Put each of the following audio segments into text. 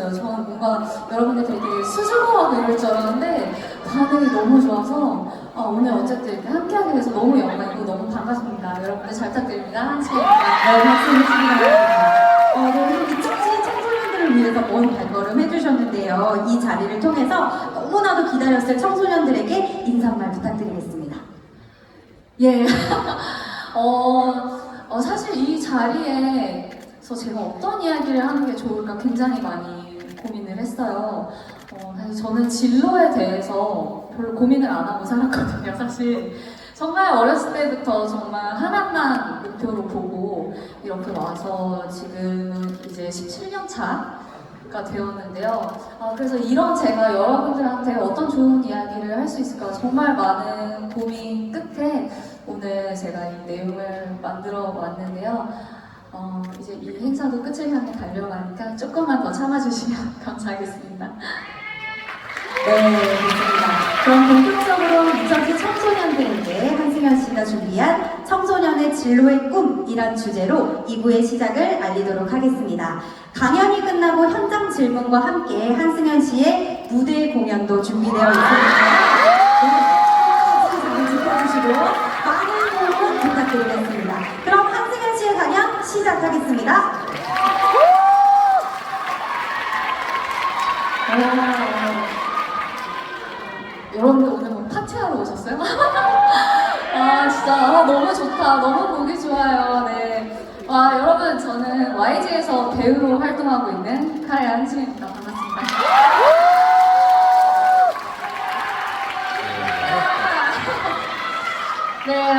놀랐어요. 저는 뭔가 여러분들 되게 수줍어하고 이럴 줄 알았는데 반응이 너무 좋아서 오늘 어쨌든 이렇게 함께하게 돼서 너무 영광이고 너무 반갑습니다. 여러분들 잘 부탁드립니다. 한시입니다. 네, 박수 주시기 바랍니다. 네, 우리 짝지 청소년들을 위해서 먼 발걸음 해주셨는데요. 이 자리를 통해서 너무나도 기다렸을 청소년들에게 인사말 부탁드리겠습니다. 예. 사실 이 자리에서 제가 어떤 이야기를 하는 게 좋을까 굉장히 많이 고민을 했어요. 사실 저는 진로에 대해서 별로 고민을 안 하고 살았거든요, 사실. 정말 어렸을 때부터 정말 하나만 목표로 보고 이렇게 와서 지금 이제 17년 차가 되었는데요. 그래서 이런 제가 여러분들한테 어떤 좋은 이야기를 할 수 있을까 정말 많은 고민 끝에 오늘 제가 이 내용을 만들어 왔는데요. 이제 이 행사도 끝을 향해 가려고 하니까 조금만 더 참아주시면 감사하겠습니다. 네, 좋습니다. 그럼 본격적으로 2010 청소년들에게 한승현 씨가 준비한 청소년의 진로의 꿈이란 주제로 2부의 시작을 알리도록 하겠습니다. 강연이 끝나고 현장 질문과 함께 한승현 씨의 무대 공연도 준비되어 있습니다. 잘 지켜주시고 많은 도움 부탁드리겠습니다. 그럼 한승현 씨의 강연 시작하겠습니다. 여러분들 오늘 뭐 파티하러 오셨어요? 진짜 너무 좋다. 너무 보기 좋아요. 네. 여러분 저는 YG에서 배우로 활동하고 있는 카레 한승현입니다. 반갑습니다. 네,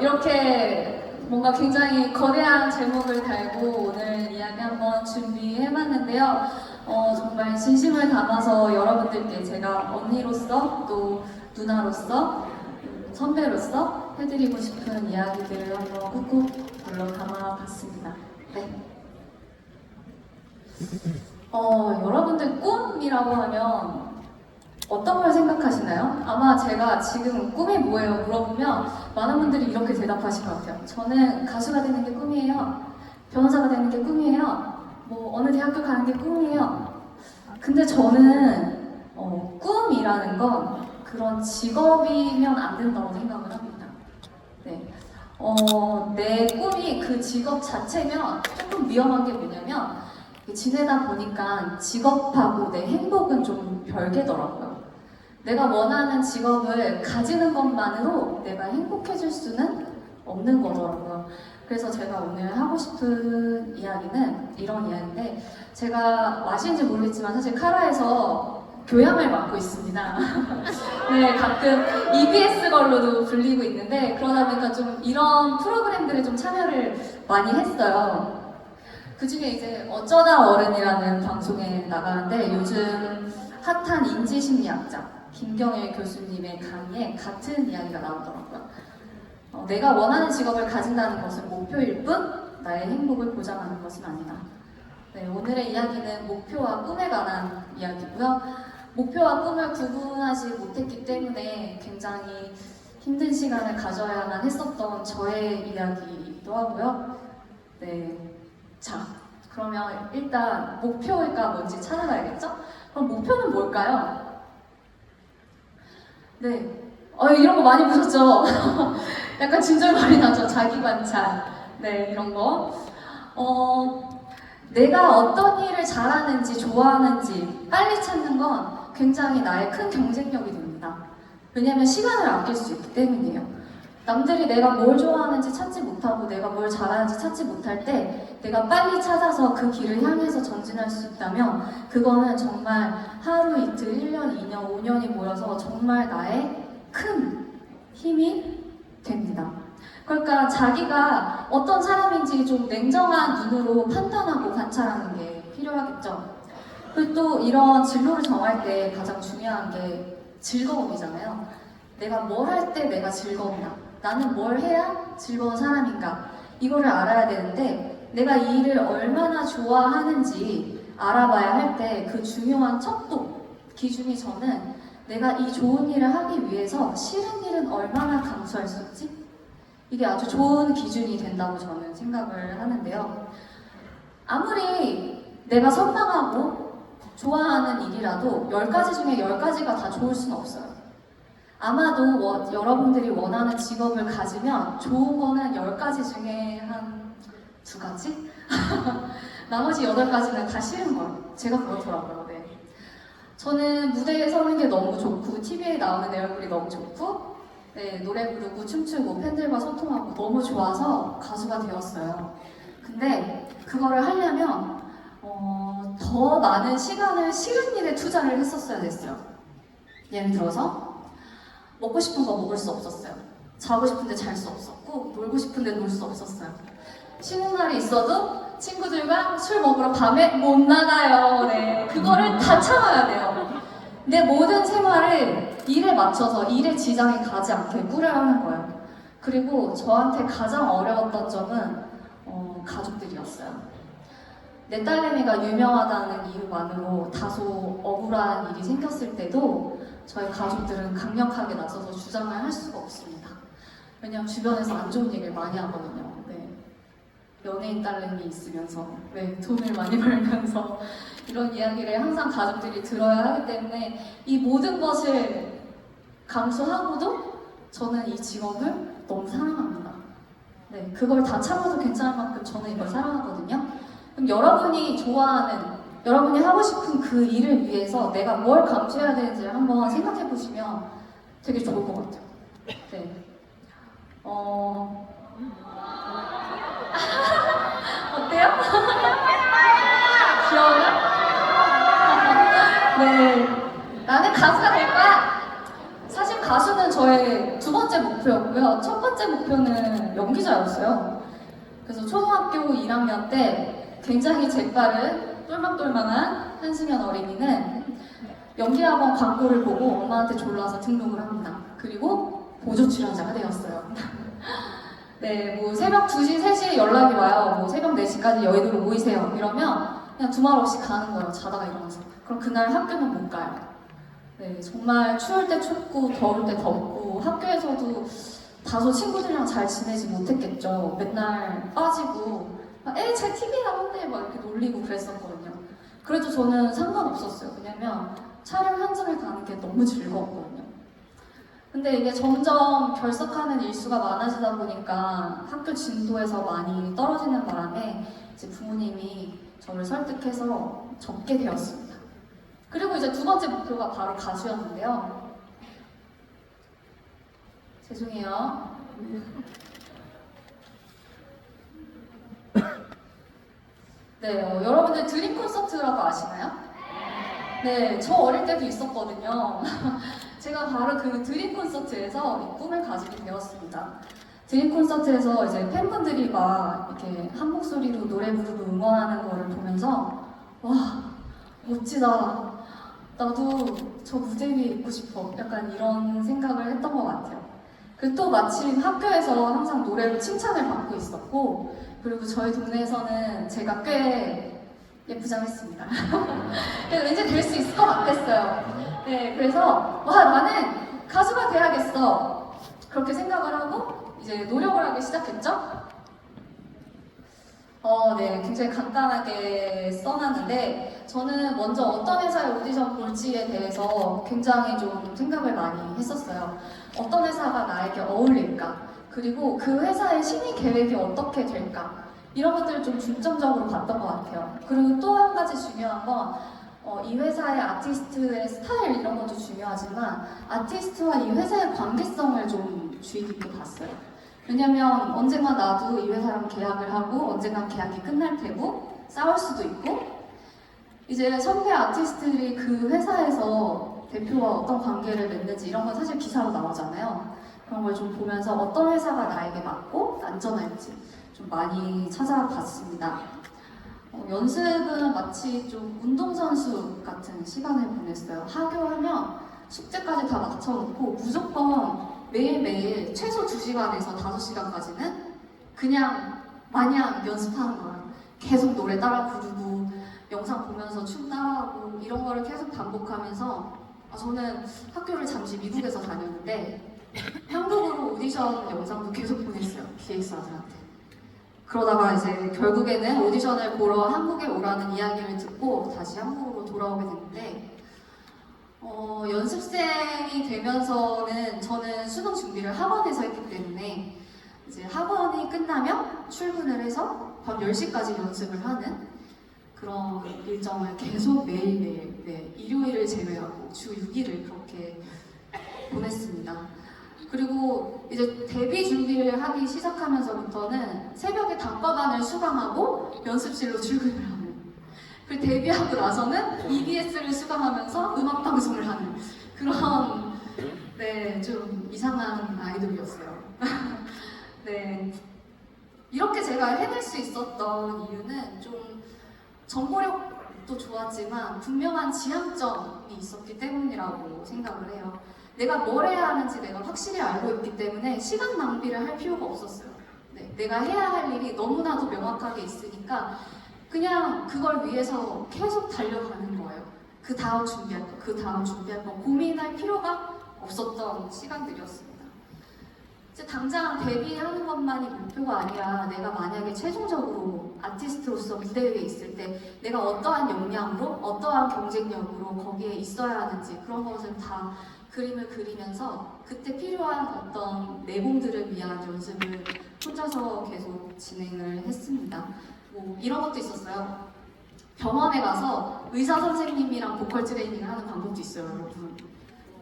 이렇게 뭔가 굉장히 거대한 제목을 달고 오늘 이야기 한번 준비해봤는데요. 정말 진심을 담아서 여러분들께 제가 언니로서 또 누나로서 선배로서 해드리고 싶은 이야기들을 한번 꾹꾹 눌러 담아봤습니다. 네. 여러분들 꿈이라고 하면 어떤 걸 생각하시나요? 아마 제가 지금 꿈이 뭐예요? 물어보면 많은 분들이 이렇게 대답하실 것 같아요. 저는 가수가 되는 게 꿈이에요. 변호사가 되는 게 꿈이에요. 뭐 어느 대학교 가는 게 꿈이에요. 근데 저는 꿈이라는 건 그런 직업이면 안 된다고 생각을 합니다. 네. 내 꿈이 그 직업 자체면 조금 위험한 게 뭐냐면 지내다 보니까 직업하고 내 행복은 좀 별개더라고요. 내가 원하는 직업을 가지는 것만으로 내가 행복해질 수는 없는 거더라고요. 그래서 제가 오늘 하고 싶은 이야기는 이런 이야기인데 제가 아시는지 모르겠지만 사실 카라에서 교양을 맡고 있습니다. 네, 가끔 EBS 걸로도 불리고 있는데 그러다 보니까 좀 이런 프로그램들에 좀 참여를 많이 했어요. 그 중에 이제 어쩌다 어른이라는 방송에 나가는데 요즘 핫한 인지심리학자 김경일 교수님의 강의에 같은 이야기가 나오더라고요. 내가 원하는 직업을 가진다는 것은 목표일 뿐 나의 행복을 보장하는 것은 아니다. 네, 오늘의 이야기는 목표와 꿈에 관한 이야기고요. 목표와 꿈을 구분하지 못했기 때문에 굉장히 힘든 시간을 가져야만 했었던 저의 이야기이기도 하고요. 네, 자, 그러면 일단 목표가 뭔지 찾아가야겠죠? 그럼 목표는 뭘까요? 네, 이런 거 많이 보셨죠? 약간 진절머리 나죠? 자기 관찰. 네, 이런 거. 내가 어떤 일을 잘하는지, 좋아하는지 빨리 찾는 건 굉장히 나의 큰 경쟁력이 됩니다. 왜냐하면 시간을 아낄 수 있기 때문이에요. 남들이 내가 뭘 좋아하는지 찾지 못하고 내가 뭘 잘하는지 찾지 못할 때 내가 빨리 찾아서 그 길을 향해서 전진할 수 있다면 그거는 정말 하루, 이틀, 1년, 2년, 5년이 모여서 정말 나의 큰 힘이 됩니다. 그러니까 자기가 어떤 사람인지 좀 냉정한 눈으로 판단하고 관찰하는 게 필요하겠죠. 그리고 또 이런 진로를 정할 때 가장 중요한 게 즐거움이잖아요. 내가 뭘 할 때 내가 즐거운가? 나는 뭘 해야 즐거운 사람인가? 이거를 알아야 되는데 내가 이 일을 얼마나 좋아하는지 알아봐야 할 때 그 중요한 척도 기준이 저는 내가 이 좋은 일을 하기 위해서 싫은 일은 얼마나 감수할 수 있지? 이게 아주 좋은 기준이 된다고 저는 생각을 하는데요. 아무리 내가 선망하고 좋아하는 일이라도 10가지 중에 10가지가 다 좋을 수는 없어요. 아마도 여러분들이 원하는 직업을 가지면 좋은 거는 10가지 중에 한 2가지? 나머지 8가지는 다 싫은 거예요. 제가 그렇더라고요. 네. 저는 무대에 서는 게 너무 좋고 TV에 나오는 내 얼굴이 너무 좋고 네, 노래 부르고 춤추고 팬들과 소통하고 너무 좋아서 가수가 되었어요. 근데 그거를 하려면 더 많은 시간을 싫은 일에 투자를 했었어야 됐어요. 예를 들어서 먹고 싶은 거 먹을 수 없었어요. 자고 싶은데 잘 수 없었고 놀고 싶은데 놀 수 없었어요. 쉬는 날이 있어도 친구들과 술 먹으러 밤에 못 나가요. 네, 그거를 다 참아야 돼요. 내 모든 생활을 일에 맞춰서 일에 지장이 가지 않게 꾸려야 하는 거예요. 그리고 저한테 가장 어려웠던 점은 가족들이었어요. 내 딸내미가 유명하다는 이유만으로 다소 억울한 일이 생겼을 때도 저희 가족들은 강력하게 나서서 주장을 할 수가 없습니다. 왜냐면 주변에서 안 좋은 얘기를 많이 하거든요. 네. 연예인 딸내미 있으면서 네, 돈을 많이 벌면서 이런 이야기를 항상 가족들이 들어야 하기 때문에 이 모든 것을 감수하고도 저는 이 직업을 너무 사랑합니다. 네, 그걸 다 참아도 괜찮을 만큼 저는 이걸 사랑하거든요. 그럼 여러분이 좋아하는, 여러분이 하고 싶은 그 일을 위해서 내가 뭘 감수해야 되는지를 한번 생각해 보시면 되게 좋을 것 같아요. 네. 어때요? 귀여워요? 네. 나는 가수가 될 거야! 사실 가수는 저의 2번째 목표였고요. 첫 번째 목표는 연기자였어요. 그래서 초등학교 1학년 때 굉장히 재빠른 똘망똘망한 한승연 어린이는 연기학원 광고를 보고 엄마한테 졸라서 등록을 합니다. 그리고 보조 출연자가 되었어요. 네, 뭐 새벽 2시, 3시에 연락이 와요. 뭐 새벽 4시까지 여의도로 모이세요. 이러면 그냥 두말 없이 가는 거예요. 자다가 일어나서. 그럼 그날 학교는 못 가요. 네, 정말 추울 때 춥고 더울 때 덥고 학교에서도 다소 친구들이랑 잘 지내지 못했겠죠. 맨날 빠지고 제 TV 나온대 막 이렇게 놀리고 그랬었거든요. 그래도 저는 상관없었어요. 왜냐면 촬영 현장에 가는 게 너무 즐거웠거든요. 근데 이게 점점 결석하는 일수가 많아지다 보니까 학교 진도에서 많이 떨어지는 바람에 이제 부모님이 저를 설득해서 접게 되었습니다. 그리고 이제 2번째 목표가 바로 가수였는데요. 죄송해요. 네, 여러분들 드림 콘서트라고 아시나요? 네, 저 어릴 때도 있었거든요. 제가 바로 그 드림 콘서트에서 이 꿈을 가지게 되었습니다. 드림 콘서트에서 이제 팬분들이 막 이렇게 한 목소리로 노래 부르고 응원하는 거를 보면서 와, 멋지다. 나도 저 무대 위에 있고 싶어. 약간 이런 생각을 했던 것 같아요. 그리고 또 마침 학교에서 항상 노래로 칭찬을 받고 있었고, 그리고 저희 동네에서는 제가 꽤 예쁘장했습니다. 그래서 왠지 될 수 있을 것 같았어요. 네, 그래서 와, 나는 가수가 돼야겠어. 그렇게 생각을 하고 이제 노력을 하기 시작했죠. 네, 굉장히 간단하게 써놨는데 저는 먼저 어떤 회사에 오디션 볼지에 대해서 굉장히 좀 생각을 많이 했었어요. 어떤 회사가 나에게 어울릴까? 그리고 그 회사의 신입 계획이 어떻게 될까? 이런 것들을 좀 중점적으로 봤던 것 같아요. 그리고 또 한 가지 중요한 건 이 회사의 아티스트의 스타일 이런 것도 중요하지만 아티스트와 이 회사의 관계성을 좀 주의 깊게 봤어요. 왜냐면 언젠가 나도 이 회사랑 계약을 하고 언젠가 계약이 끝날 테고 싸울 수도 있고 이제 선배 아티스트들이 그 회사에서 대표와 어떤 관계를 맺는지 이런 건 사실 기사로 나오잖아요. 그런 걸 좀 보면서 어떤 회사가 나에게 맞고 안전할지 좀 많이 찾아봤습니다. 연습은 마치 좀 운동선수 같은 시간을 보냈어요. 하교하면 숙제까지 다 맞춰놓고 무조건 매일매일 최소 2시간에서 5시간까지는 그냥 마냥 연습하는 거예요. 계속 노래 따라 부르고 영상 보면서 춤 따라하고 이런 거를 계속 반복하면서 저는 학교를 잠시 미국에서 다녔는데 한국으로 오디션 영상도 계속 보냈어요. 기획사들한테. 그러다가 이제 결국에는 오디션을 보러 한국에 오라는 이야기를 듣고 다시 한국으로 돌아오게 됐는데 연습생이 되면서는 저는 수능 준비를 학원에서 했기 때문에 이제 학원이 끝나면 출근을 해서 밤 10시까지 연습을 하는 그런 일정을 계속 매일매일, 네, 일요일을 제외하고 주 6일을 그렇게 보냈습니다. 그리고 이제 데뷔 준비를 하기 시작하면서부터는 새벽에 단과반을 수강하고 연습실로 출근을 하는, 그리고 데뷔하고 나서는 EBS를 수강하면서 음악 방송을 하는 그런, 네, 좀 이상한 아이돌이었어요. 네, 이렇게 제가 해낼 수 있었던 이유는 좀 정보력도 좋았지만 분명한 지향점이 있었기 때문이라고 생각을 해요. 내가 뭘 해야 하는지 내가 확실히 알고 있기 때문에 시간 낭비를 할 필요가 없었어요. 네, 내가 해야 할 일이 너무나도 명확하게 있으니까 그냥 그걸 위해서 계속 달려가는 거예요. 그 다음 준비할 거, 그 다음 준비할 거 고민할 필요가 없었던 시간들이었습니다. 이제 당장 데뷔하는 것만이 목표가 아니라 내가 만약에 최종적으로 아티스트로서 무대 위에 있을 때 내가 어떠한 역량으로, 어떠한 경쟁력으로 거기에 있어야 하는지 그런 것을 다 그림을 그리면서 그때 필요한 어떤 내공들을 위한 연습을 혼자서 계속 진행을 했습니다. 뭐 이런 것도 있었어요. 병원에 가서 의사 선생님이랑 보컬 트레이닝을 하는 방법도 있어요, 여러분.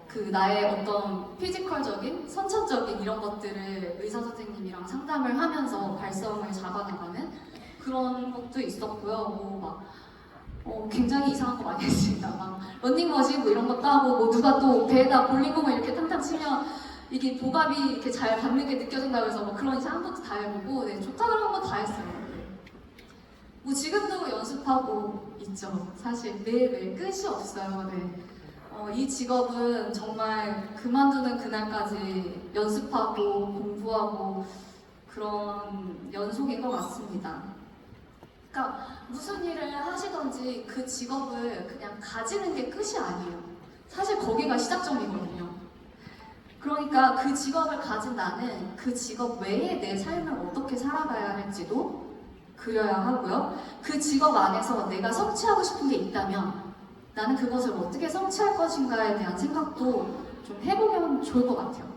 그 나의 어떤 피지컬적인, 선천적인 이런 것들을 의사 선생님이랑 상담을 하면서 발성을 잡아나가는 그런 것도 있었고요. 굉장히 이상한 거 많이 했습니다. 막 런닝머신 뭐 이런 것도 하고, 뭐 누가 또 배에다 볼링공을 이렇게 탕탕 치면 이게 보갑이 이렇게 잘 받는 게 느껴진다고 해서 뭐 그런 이상한 것도 다 해보고, 네, 좋다 그런 거 다 했어요. 뭐 지금도 연습하고 있죠. 사실 매일매일 끝이 없어요. 네. 이 직업은 정말 그만두는 그날까지 연습하고 공부하고 그런 연속인 것 같습니다. 그러니까 무슨 일을 하시던지 그 직업을 그냥 가지는 게 끝이 아니에요. 사실 거기가 시작점이거든요. 그러니까 그 직업을 가진 나는 그 직업 외에 내 삶을 어떻게 살아가야 할지도 그려야 하고요. 그 직업 안에서 내가 성취하고 싶은 게 있다면 나는 그것을 어떻게 성취할 것인가에 대한 생각도 좀 해보면 좋을 것 같아요.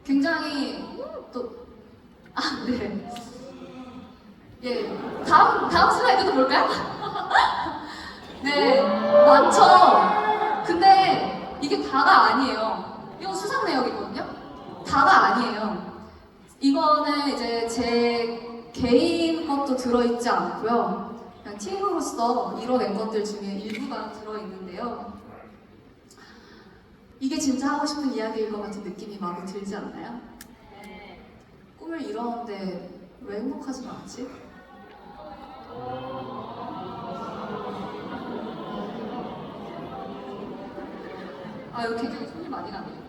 굉장히 네. 예. 다음 슬라이드도 볼까요? 네. 많죠? 근데 이게 다가 아니에요. 이건 수상 내역이거든요? 다가 아니에요. 이거는 이제 제 개인 것도 들어있지 않고요. 그냥 팀으로서 이뤄낸 것들 중에 일부가 들어있는데요. 이게 진짜 하고 싶은 이야기일 것 같은 느낌이 많이 들지 않나요? 꿈을 이뤘는데 왜 행복하지 않지? 여기 굉장히 손이 많이 가네요.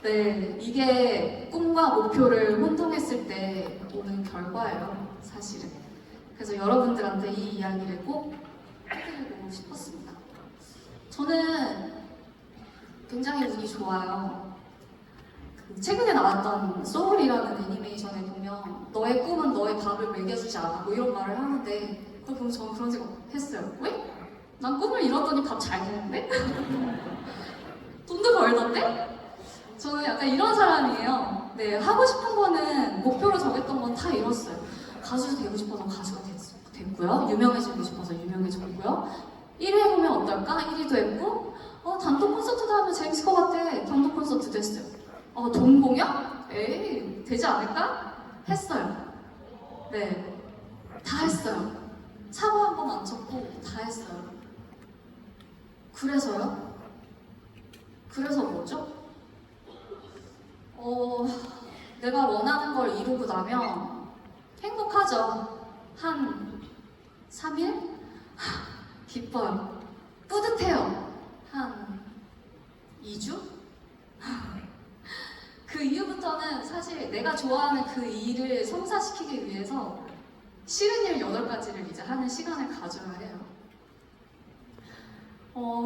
네, 이게 꿈과 목표를 혼동했을 때 오는 결과예요, 사실은. 그래서 여러분들한테 이 이야기를 꼭 해드리고 싶었습니다. 저는 굉장히 운이 좋아요. 최근에 나왔던 소울이라는 애니메이션에 보면 너의 꿈은 너의 밥을 먹여주지 않아 뭐 이런 말을 하는데 그걸 보면 저는 그런 생각 했어요. 왜? 난 꿈을 이뤘더니 밥 잘 먹는데? 돈도 벌던데? 저는 약간 이런 사람이에요. 네, 하고 싶은 거는 목표로 정했던 건 다 이뤘어요. 가수 되고 싶어서 가수가 됐고요. 유명해지고 싶어서 유명해졌고요. 1위 해보면 어떨까? 1위도 했고 단독 콘서트도 하면 재밌을 것 같아. 단독 콘서트도 했어요. 돈 공연? 에이, 되지 않을까? 했어요. 네, 다 했어요. 사고 한 번 안 쳤고 다 했어요. 그래서요? 그래서 뭐죠? 내가 원하는 걸 이루고 나면 행복하죠. 한 3일? 기뻐요. 뿌듯해요. 한 2주? 그 이후부터는 사실 내가 좋아하는 그 일을 성사시키기 위해서 싫은 일 8가지를 이제 하는 시간을 가져야 해요.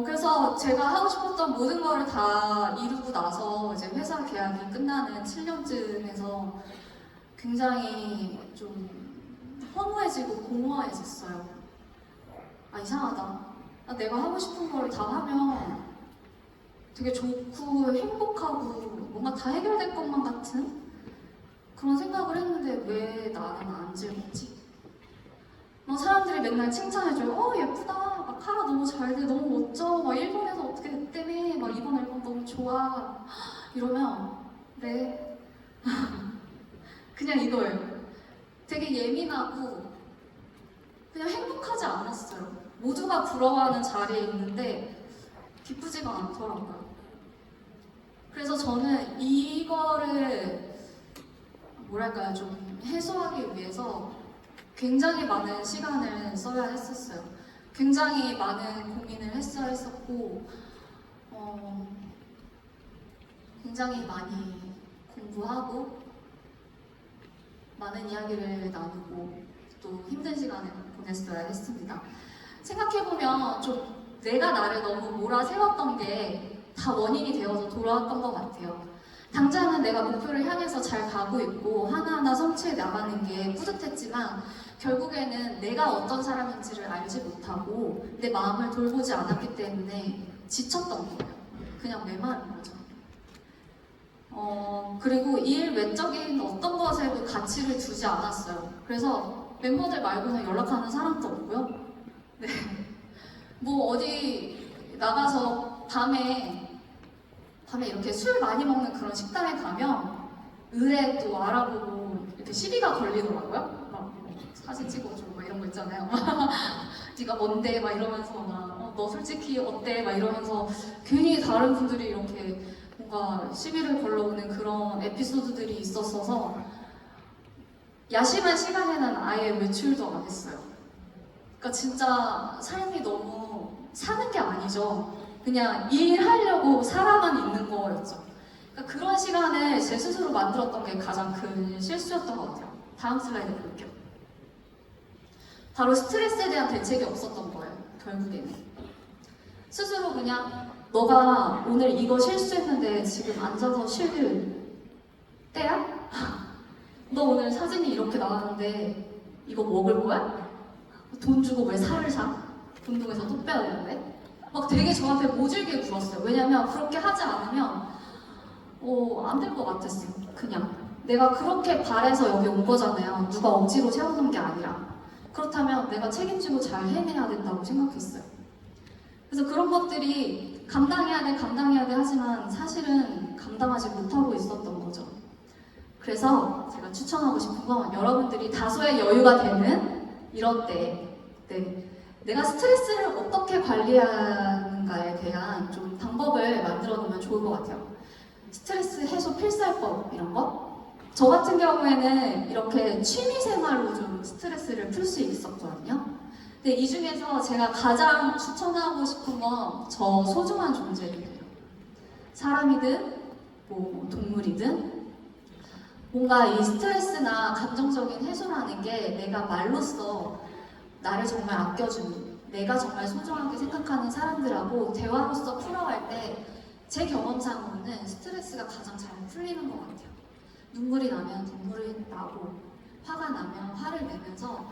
그래서 제가 하고 싶었던 모든 거를 다 이루고 나서 이제 회사 계약이 끝나는 7년쯤에서 굉장히 좀 허무해지고 공허해졌어요. 아, 이상하다. 아, 내가 하고 싶은 거를 다 하면 되게 좋고 행복하고 뭔가 다 해결될 것만 같은 그런 생각을 했는데 왜 나는 안 즐겁지? 막 사람들이 맨날 칭찬해줘요. 예쁘다. 막 카라 너무 잘 돼. 너무 멋져. 막 일본에서 어떻게 됐다며. 막 이번 앨범 너무 좋아. 이러면 네. 그냥 이거예요. 되게 예민하고 그냥 행복하지 않았어요. 모두가 부러워하는 자리에 있는데 기쁘지가 않더라고요. 그래서 저는 이거를 뭐랄까요, 좀 해소하기 위해서 굉장히 많은 시간을 써야 했었어요. 굉장히 많은 고민을 했어야 했었고, 굉장히 많이 공부하고, 많은 이야기를 나누고, 또 힘든 시간을 보냈어야 했습니다. 생각해보면 좀 내가 나를 너무 몰아세웠던 게 다 원인이 되어서 돌아왔던 것 같아요. 당장은 내가 목표를 향해서 잘 가고 있고 하나하나 성취해 나가는 게 뿌듯했지만 결국에는 내가 어떤 사람인지를 알지 못하고 내 마음을 돌보지 않았기 때문에 지쳤던 거예요. 그냥 메마른 거죠. 그리고 일 외적인 어떤 것에도 가치를 두지 않았어요. 그래서 멤버들 말고는 연락하는 사람도 없고요. 네. 뭐 어디 나가서 밤에 이렇게 술 많이 먹는 그런 식당에 가면 의뢰 또 알아보고 이렇게 시비가 걸리더라고요. 막 사진 찍어줘 막 이런 거 있잖아요. 네가 뭔데 막 이러면서 막 너 솔직히 어때 막 이러면서 괜히 다른 분들이 이렇게 뭔가 시비를 걸러오는 그런 에피소드들이 있었어서 야심한 시간에는 아예 외출도 안 했어요. 그러니까 진짜 삶이 너무 사는 게 아니죠. 그냥 일하려고 살아만 있는 거였죠. 그러니까 그런 시간을 제 스스로 만들었던 게 가장 큰 실수였던 것 같아요. 다음 슬라이드 볼게요. 바로 스트레스에 대한 대책이 없었던 거예요. 결국에는. 스스로 그냥 너가 오늘 이거 실수했는데 지금 앉아서 쉴 때야? 너 오늘 사진이 이렇게 나왔는데 이거 먹을 거야? 돈 주고 왜 살을 사? 운동에서 또 빼야 되는데? 막 되게 저한테 모질게 굴었어요. 왜냐면 그렇게 하지 않으면 안 될 것 같았어요. 그냥 내가 그렇게 바래서 여기 온 거잖아요. 누가 억지로 세워놓은 게 아니라. 그렇다면 내가 책임지고 잘 해내야 된다고 생각했어요. 그래서 그런 것들이 감당해야 돼 하지만 사실은 감당하지 못하고 있었던 거죠. 그래서 제가 추천하고 싶은 건 여러분들이 다소의 여유가 되는 이런 때 내가 스트레스를 어떻게 관리하는가에 대한 좀 방법을 만들어 놓으면 좋을 것 같아요. 스트레스 해소 필살법 이런 거? 저 같은 경우에는 이렇게 취미생활로 좀 스트레스를 풀 수 있었거든요. 근데 이 중에서 제가 가장 추천하고 싶은 건 저 소중한 존재들이에요. 사람이든 뭐 동물이든 뭔가 이 스트레스나 감정적인 해소라는 게 내가 말로써 나를 정말 아껴주는, 내가 정말 소중하게 생각하는 사람들하고 대화로서 풀어갈 때 제 경험상으로는 스트레스가 가장 잘 풀리는 것 같아요. 눈물이 나면 눈물이 나고 화가 나면 화를 내면서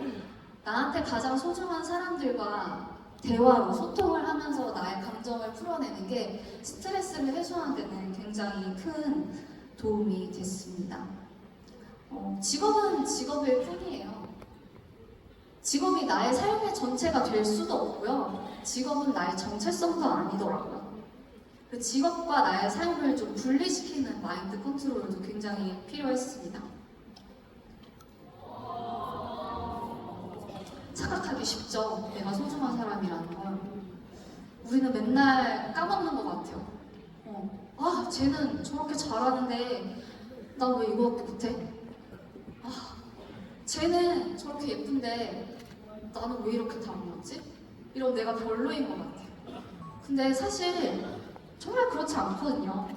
나한테 가장 소중한 사람들과 대화로 소통을 하면서 나의 감정을 풀어내는 게 스트레스를 해소하는 데는 굉장히 큰 도움이 됐습니다. 직업은 직업일 뿐이에요. 직업이 나의 삶의 전체가 될 수도 없고요. 직업은 나의 정체성도 아니더라고요. 그 직업과 나의 삶을 좀 분리시키는 마인드 컨트롤도 굉장히 필요했습니다. 착각하기 쉽죠. 내가 소중한 사람이라는 걸. 우리는 맨날 까먹는 것 같아요. 쟤는 저렇게 잘하는데 나 왜 이거밖에 못해? 쟤는 저렇게 예쁜데 나는 왜 이렇게 다 못하지? 이런 내가 별로인 것 같아요. 근데 사실 정말 그렇지 않거든요.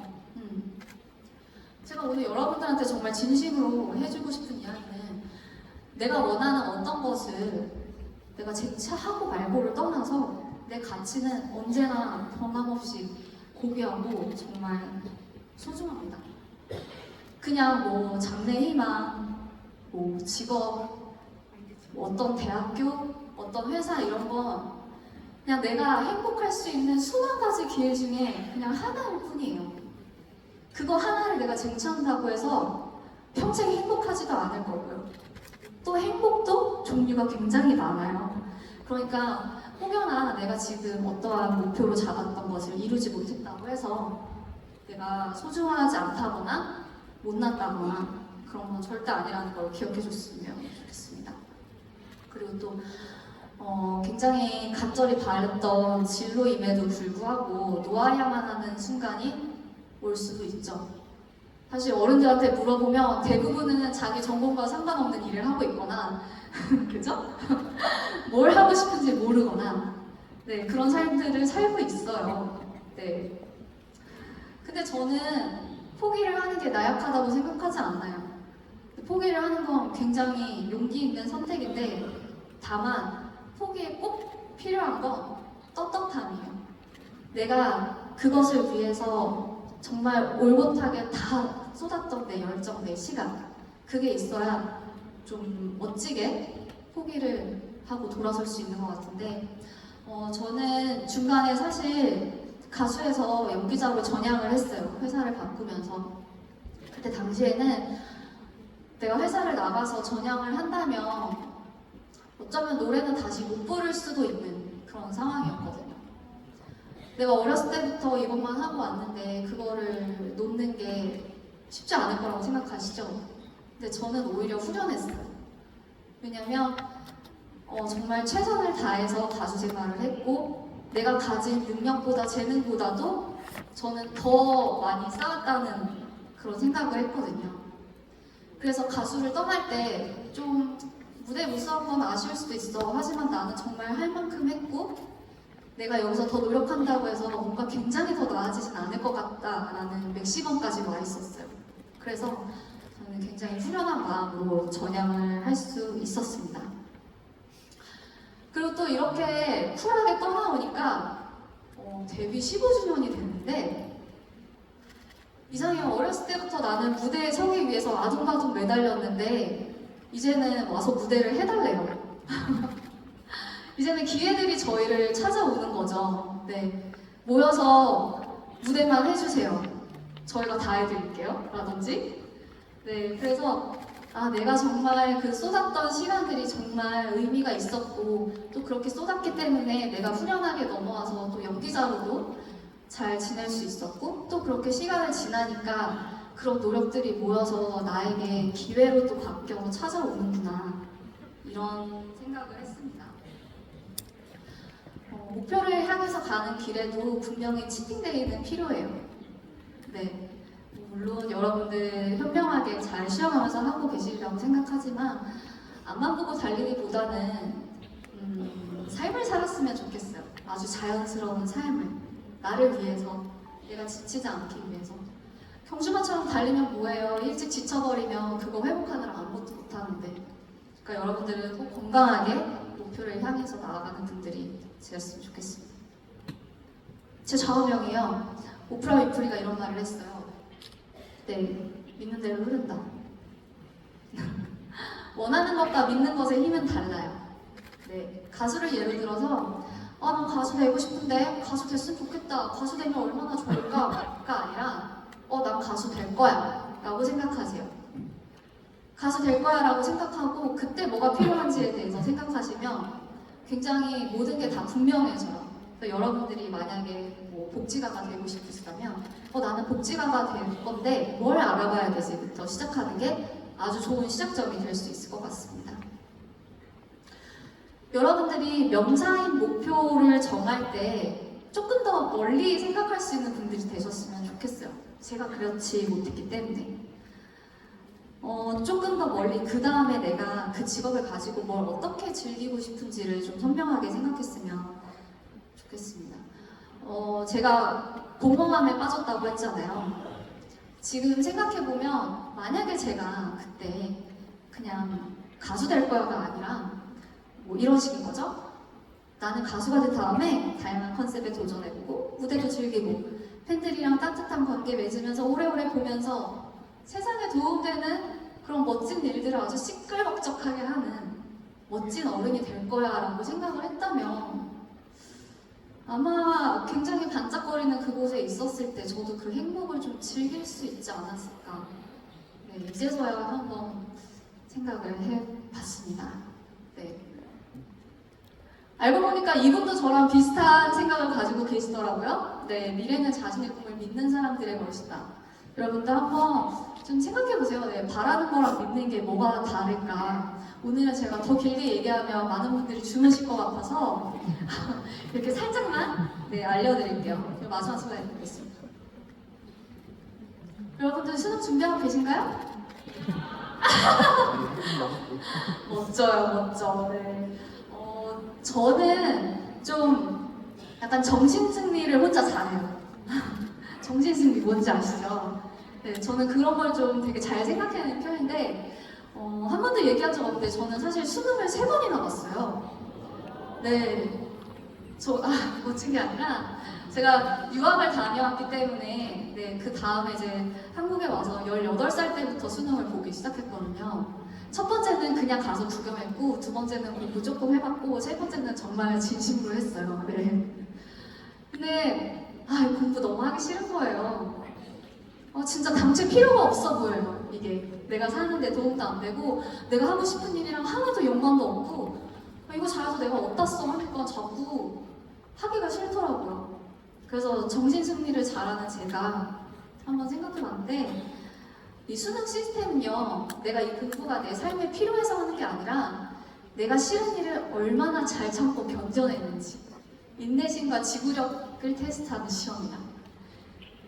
제가 오늘 여러분들한테 정말 진심으로 해주고 싶은 이야기는 내가 원하는 어떤 것을 내가 쟁취하고 말고를 떠나서 내 가치는 언제나 변함없이 고귀하고 정말 소중합니다. 그냥 뭐 장래 희망, 뭐 직업, 뭐 어떤 대학교, 어떤 회사 이런 건 그냥 내가 행복할 수 있는 수만 가지 기회 중에 그냥 하나일 뿐이에요. 그거 하나를 내가 쟁취한다고 해서 평생 행복하지도 않을 거고요. 또 행복도 종류가 굉장히 많아요. 그러니까 혹여나 내가 지금 어떠한 목표로 잡았던 것을 이루지 못했다고 해서 내가 소중하지 않다거나 못났다거나 그런 건 절대 아니라는 걸 기억해 줬으면 좋겠습니다. 그리고 또 굉장히 간절히 바랬던 진로임에도 불구하고 놓아야만 하는 순간이 올 수도 있죠. 사실 어른들한테 물어보면 대부분은 자기 전공과 상관없는 일을 하고 있거나 그죠? 뭘 하고 싶은지 모르거나 네, 그런 삶들을 살고 있어요. 네. 근데 저는 포기를 하는 게 나약하다고 생각하지 않아요. 포기를 하는 건 굉장히 용기 있는 선택인데 다만 포기에 꼭 필요한 건 떳떳함이에요. 내가 그것을 위해서 정말 올곧하게 다 쏟았던 내 열정, 내 시간 그게 있어야 좀 멋지게 포기를 하고 돌아설 수 있는 것 같은데 저는 중간에 사실 가수에서 연기자로 전향을 했어요. 회사를 바꾸면서 그때 당시에는 내가 회사를 나가서 전향을 한다면 어쩌면 노래는 다시 못 부를 수도 있는 그런 상황이었거든요. 내가 어렸을 때부터 이것만 하고 왔는데 그거를 놓는 게 쉽지 않을 거라고 생각하시죠? 근데 저는 오히려 후련했어요. 왜냐면 정말 최선을 다해서 가수 생활을 했고 내가 가진 능력보다 재능보다도 저는 더 많이 쌓았다는 그런 생각을 했거든요. 그래서 가수를 떠날 때 좀 무대 못 서는 건 아쉬울 수도 있어. 하지만 나는 정말 할 만큼 했고 내가 여기서 더 노력한다고 해서 뭔가 굉장히 더 나아지진 않을 것 같다라는 맥시멈까지 와 있었어요. 그래서 저는 굉장히 후련한 마음으로 전향을 할 수 있었습니다. 그리고 또 이렇게 쿨하게 떠나오니까 데뷔 15주년이 됐는데 이상해요. 어렸을 때부터 나는 무대에 서기 위해서 아둥바둥 매달렸는데 이제는 와서 무대를 해달래요. 이제는 기회들이 저희를 찾아오는 거죠. 네, 모여서 무대만 해주세요. 저희가 다 해드릴게요. 라든지. 네, 그래서 내가 정말 그 쏟았던 시간들이 정말 의미가 있었고 또 그렇게 쏟았기 때문에 내가 후련하게 넘어와서 또 연기자로도 잘 지낼 수 있었고 또 그렇게 시간을 지나니까 그런 노력들이 모여서 나에게 기회로 또 바뀌어 찾아오는구나 이런 생각을 했습니다. 목표를 향해서 가는 길에도 분명히 치팅데이는 필요해요. 네, 물론 여러분들 현명하게 잘 쉬어가면서 하고 계시리라고 생각하지만 앞만 보고 달리기보다는 삶을 살았으면 좋겠어요. 아주 자연스러운 삶을 나를 위해서 내가 지치지 않기 위해서 경주마처럼 달리면 뭐해요? 일찍 지쳐버리면 그거 회복하느라 아무것도 못하는데 그러니까 여러분들은 꼭 건강하게 목표를 향해서 나아가는 분들이 되었으면 좋겠습니다. 제 좌우명이요. 오프라 위프리가 이런 말을 했어요. 네, 믿는 대로 흐른다. 원하는 것과 믿는 것의 힘은 달라요. 네, 가수를 예를 들어서 난 가수 되고 싶은데 가수 됐으면 좋겠다. 가수 되면 얼마나 좋을까가 아니라 난 가수 될 거야 라고 생각하세요. 가수 될 거야 라고 생각하고 그때 뭐가 필요한지에 대해서 생각하시면 굉장히 모든 게 다 분명해져요. 여러분들이 만약에 뭐 복지가가 되고 싶으시다면 나는 복지가가 될 건데 뭘 알아봐야 되지부터 시작하는 게 아주 좋은 시작점이 될 수 있을 것 같습니다. 여러분들이 명사인 목표를 정할 때 조금 더 멀리 생각할 수 있는 분들이 되셨으면 좋겠어요. 제가 그렇지 못했기 때문에 조금 더 멀리 그 다음에 내가 그 직업을 가지고 뭘 어떻게 즐기고 싶은지를 좀 선명하게 생각했으면 좋겠습니다. 제가 공허함에 빠졌다고 했잖아요. 지금 생각해보면 만약에 제가 그때 그냥 가수 될 거야가 아니라 뭐 이런 식인 거죠. 나는 가수가 된 다음에 다양한 컨셉에 도전해보고 무대도 즐기고 팬들이랑 따뜻한 관계 맺으면서 오래오래 보면서 세상에 도움되는 그런 멋진 일들을 아주 시끌벅적하게 하는 멋진 어른이 될 거야 라고 생각을 했다면 아마 굉장히 반짝거리는 그곳에 있었을 때 저도 그 행복을 좀 즐길 수 있지 않았을까. 네, 이제서야 한번 생각을 해봤습니다. 네. 알고 보니까 이분도 저랑 비슷한 생각을 가지고 계시더라고요. 네, 미래는 자신의 꿈을 믿는 사람들의 것이다. 여러분들 한번 좀 생각해보세요. 네, 바라는 거랑 믿는 게 뭐가 다를까. 오늘은 제가 더 길게 얘기하면 많은 분들이 주무실 것 같아서 이렇게 살짝만 알려드릴게요. 그럼 마지막 순간에 뵙겠습니다. 여러분들 수능 준비하고 계신가요? 멋져요, 멋져. 네. 저는 좀 약간 정신승리를 혼자 잘해요. 정신승리 뭔지 아시죠? 네, 저는 그런 걸 좀 되게 잘 생각하는 편인데 한 번도 얘기한 적 없는데 저는 사실 수능을 3번이나 봤어요. 네, 멋진 게 아니라 제가 유학을 다녀왔기 때문에 그 다음에 이제 한국에 와서 18살 때부터 수능을 보기 시작했거든요. 첫 번째는 그냥 가서 구경했고, 두 번째는 공부 조금 해봤고, 세 번째는 정말 진심으로 했어요. 네. 근데 공부 너무 하기 싫은 거예요. 진짜 당최 필요가 없어 보여요. 이게 내가 사는데 도움도 안 되고 내가 하고 싶은 일이랑 하나도 연관도 없고 이거 잘해서 내가 어디다 써 하니까 자꾸 하기가 싫더라고요. 그래서 정신승리를 잘하는 제가 한번 생각해봤는데 이 수능 시스템은요, 내가 이 공부가 내 삶에 필요해서 하는 게 아니라 내가 싫은 일을 얼마나 잘 참고 견뎌내는지 인내심과 지구력을 테스트하는 시험이다.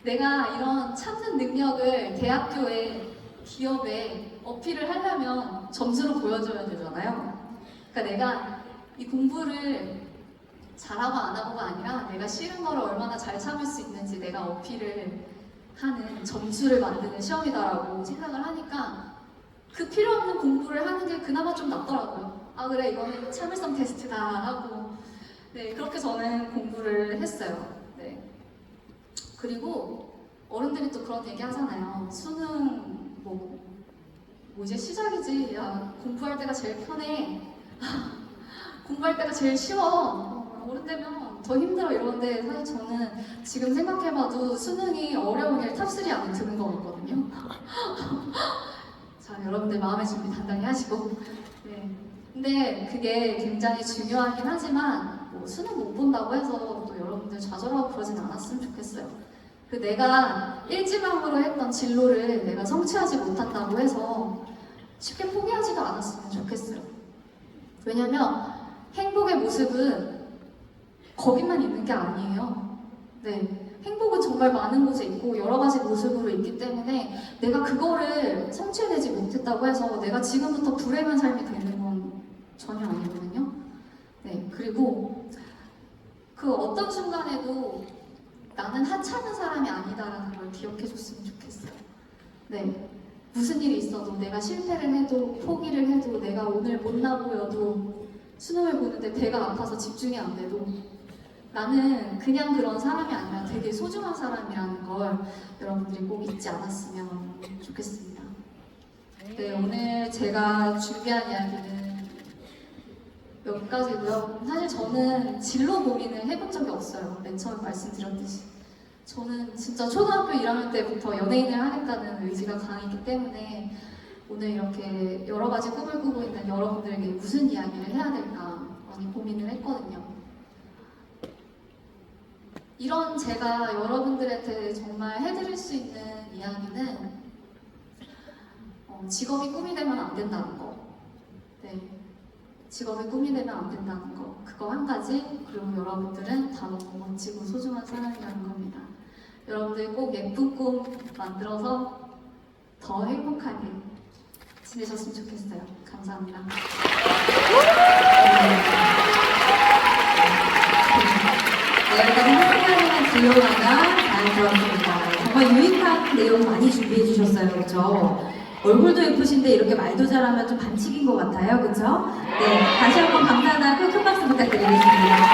내가 이런 참는 능력을 대학교에, 기업에 어필을 하려면 점수로 보여줘야 되잖아요. 그러니까 내가 이 공부를 잘하고 안 하고가 아니라 내가 싫은 거를 얼마나 잘 참을 수 있는지 내가 어필을 하는 점수를 만드는 시험이다라고 생각을 하니까 그 필요 없는 공부를 하는 게 그나마 좀 낫더라고요. 그래, 이거는 참을성 테스트다 하고 그렇게 저는 공부를 했어요. 네. 그리고 어른들이 또 그런 얘기 하잖아요. 수능 뭐 이제 시작이지. 야, 공부할 때가 제일 편해. 공부할 때가 제일 쉬워. 어른 되면 더 힘들어 이러는데 사실 저는 지금 생각해봐도 수능이 어려운 게 탑3 안에 드는 거 같거든요. 자, 여러분들 마음의 준비 단단히 하시고. 네. 근데 그게 굉장히 중요하긴 하지만 뭐 수능 못 본다고 해서 또 여러분들 좌절하고 그러진 않았으면 좋겠어요. 그 내가 일지망으로 했던 진로를 내가 성취하지 못한다고 해서 쉽게 포기하지가 않았으면 좋겠어요. 왜냐면 행복의 모습은 거기만 있는 게 아니에요. 네, 행복은 정말 많은 곳에 있고 여러 가지 모습으로 있기 때문에 내가 그거를 성취해내지 못했다고 해서 내가 지금부터 불행한 삶이 되는 건 전혀 아니거든요. 네, 그리고 그 어떤 순간에도 나는 하찮은 사람이 아니다라는 걸 기억해줬으면 좋겠어요. 네, 무슨 일이 있어도 내가 실패를 해도 포기를 해도 내가 오늘 못나 보여도 수능을 보는데 배가 아파서 집중이 안 돼도 나는 그냥 그런 사람이 아니라 되게 소중한 사람이라는 걸 여러분들이 꼭 잊지 않았으면 좋겠습니다. 네, 오늘 제가 준비한 이야기는 여기까지고요. 사실 저는 진로 고민을 해본 적이 없어요. 맨 처음 말씀드렸듯이. 저는 진짜 초등학교 1학년 때부터 연예인을 하겠다는 의지가 강했기 때문에 오늘 이렇게 여러 가지 꿈을 꾸고 있는 여러분들에게 무슨 이야기를 해야 될까 많이 고민을 했거든요. 이런 제가 여러분들한테 정말 해드릴 수 있는 이야기는 직업이 꿈이 되면 안 된다는 거. 네, 직업이 꿈이 되면 안 된다는 거. 그거 한 가지. 그리고 여러분들은 다 너무 멋지고 소중한 사람이라는 겁니다. 여러분들 꼭 예쁜 꿈 만들어서 더 행복하게 지내셨으면 좋겠어요. 감사합니다. 네, 여기까지 함께하는 진로마다 잘 들었습니다. 정말 유익한 내용 많이 준비해 주셨어요. 그렇죠? 얼굴도 예쁘신데 이렇게 말도 잘하면 좀 반칙인 것 같아요. 그렇죠? 네, 다시 한번 감사하다고 큰 박수 부탁드립니다. 부탁드리겠습니다.